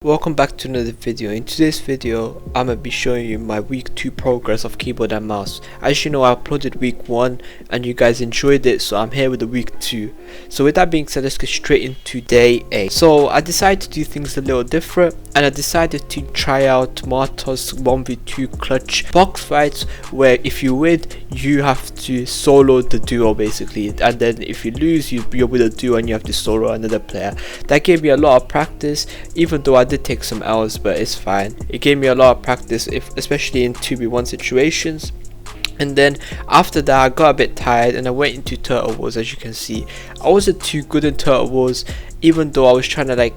Welcome back to another video. In today's video, I'm going to be showing you my week 2 progress of keyboard and mouse. As you know, I uploaded week 1 and you guys enjoyed it, so I'm here with the week 2. So with that being said, let's get straight into day 8. So I decided to do things a little different and I decided to try out Marta's 1v2 clutch box fights, where if you win, you have to solo the duo basically, and then if you lose, you're with a duo and you have to solo another player. That gave me a lot of practice, even though I did take some L's, but it's fine. It gave me a lot of practice, especially in 2v1 situations. And then after that, I got a bit tired and I went into Turtle Wars. As you can see, I wasn't too good in Turtle Wars, even though I was trying to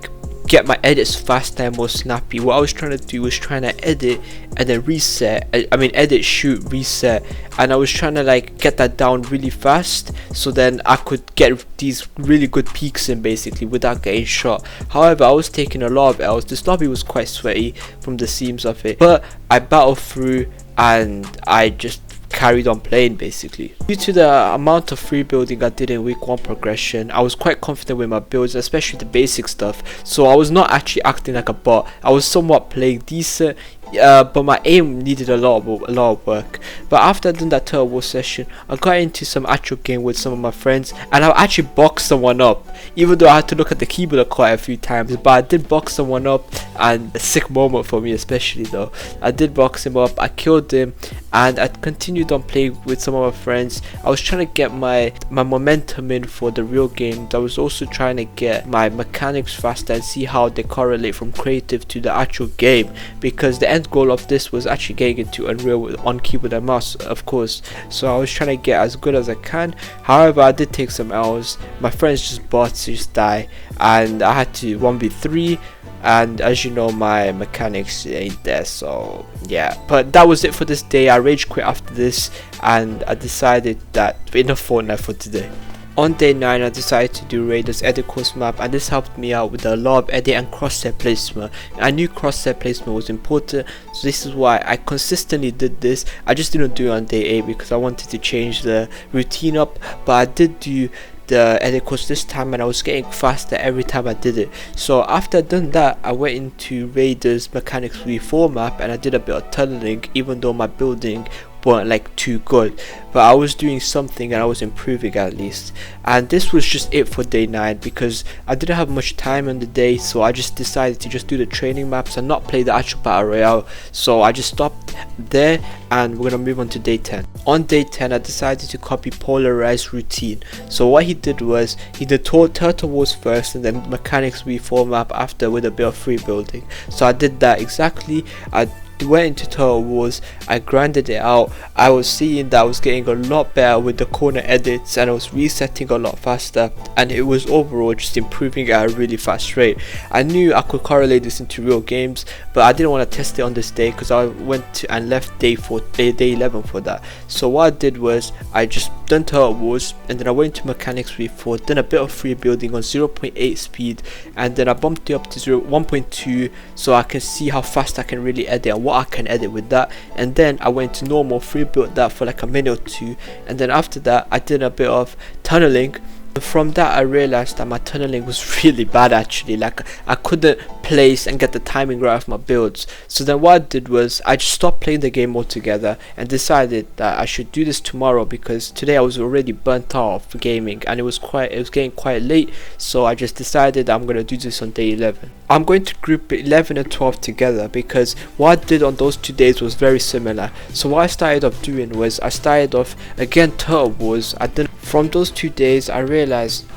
get my edits faster and more snappy. What I was trying to do was trying to edit and then reset. Edit, shoot, reset, and I was trying to get that down really fast, so then I could get these really good peaks in basically without getting shot. However, I was taking a lot of L's. This lobby was quite sweaty from the seams of it, but I battled through and I just carried on playing basically. Due to the amount of free building I did in week 1 progression, I was quite confident with my builds, especially the basic stuff, so I was not actually acting like a bot. I was somewhat playing decent, but my aim needed a lot of work. But after I done that Turtle War session, I got into some actual game with some of my friends and I actually boxed someone up, even though I had to look at the keyboard quite a few times. But I did box someone up, and a sick moment for me especially though. I did box him up, I killed him, and I continued on playing with some of my friends. I was trying to get my momentum in for the real game. I was also trying to get my mechanics faster and see how they correlate from creative to the actual game, because the end goal of this was actually getting into Unreal on keyboard and mouse, of course. So I was trying to get as good as I can. However, I did take some L's. My friends just bots, just die, and I had to 1v3, and as you know, my mechanics ain't there, so yeah. But that was it for this day. I rage quit after this and I decided that enough Fortnite for today. On day 9, I decided to do Raiders edit course map, and this helped me out with a lot of edit and crosshair placement. I knew crosshair placement was important, so this is why I consistently did this. I just didn't do it on day 8 because I wanted to change the routine up, but I did do the edit course this time and I was getting faster every time I did it. So after I done that, I went into Raiders mechanics v4 map and I did a bit of tunneling, even though my building weren't too good, but I was doing something and I was improving at least. And this was just it for day 9 because I didn't have much time on the day, so I just decided to just do the training maps and not play the actual battle royale. So I just stopped there and we're gonna move on to day 10. On day 10, I decided to copy Polarized routine. So what he did was he did Turtle Wars first and then mechanics v4 map after with a bit of free building. So I did that exactly. I went into Turtle Wars, I grinded it out. I was seeing that I was getting a lot better with the corner edits and I was resetting a lot faster, and it was overall just improving at a really fast rate. I knew I could correlate this into real games, but I didn't want to test it on this day because I went to and left day 11 for that. So what I did was I just done Turtle Wars and then I went to mechanics v4, done a bit of free building on 0.8 speed, and then I bumped it up to 1.2 so I can see how fast I can really edit and what I can edit with that. And then I went to normal, free built that for a minute or two, and then after that I did a bit of tunneling. From that I realized that my tunneling was really bad actually. I couldn't place and get the timing right of my builds. So then what I did was I just stopped playing the game altogether and decided that I should do this tomorrow, because today I was already burnt out of gaming and it was getting quite late. So I just decided I'm going to do this on day 11. I'm going to group 11 and 12 together because what I did on those 2 days was very similar. So what I started off doing was I started off again Turtle Wars. From those 2 days I realized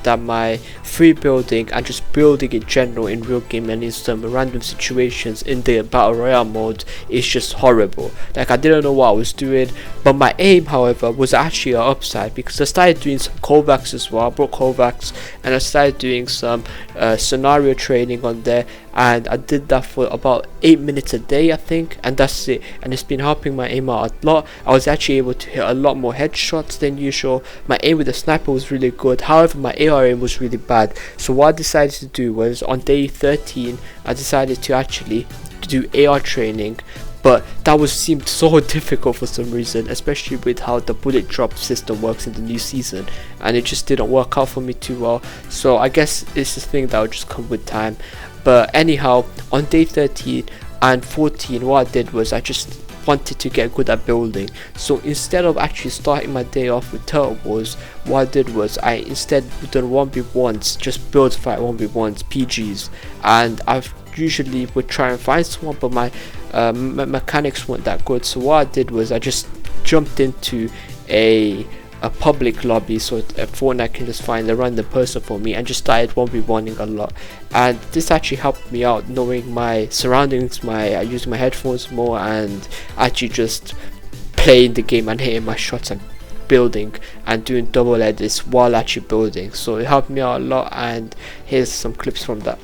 that my free building and just building in general in real game and in some random situations in the battle royale mode is just horrible. I didn't know what I was doing, but my aim however was actually an upside because I started doing some Kovacs as well. I brought Kovacs and I started doing some scenario training on there, and I did that for about 8 minutes a day I think, and that's it, and it's been helping my aim out a lot. I was actually able to hit a lot more headshots than usual. My aim with the sniper was really good, however my AR aim was really bad. So what I decided to do was on day 13 I decided to actually do AR training, but that was seemed so difficult for some reason, especially with how the bullet drop system works in the new season, and it just didn't work out for me too well. So I guess it's a thing that will just come with time. But anyhow, on day 13 and 14, what I did was I just wanted to get good at building. So instead of actually starting my day off with Turtle Wars, what I did was I instead done 1v1s, just build fight 1v1s, PGs, and I've usually would try and find someone, but my mechanics weren't that good. So what I did was I just jumped into a public lobby, so Fortnite can just find a random person for me, and just started 1v1ing a lot. And this actually helped me out, knowing my surroundings, using my headphones more, and actually just playing the game and hitting my shots and building and doing double edits while actually building. So it helped me out a lot, and here's some clips from that.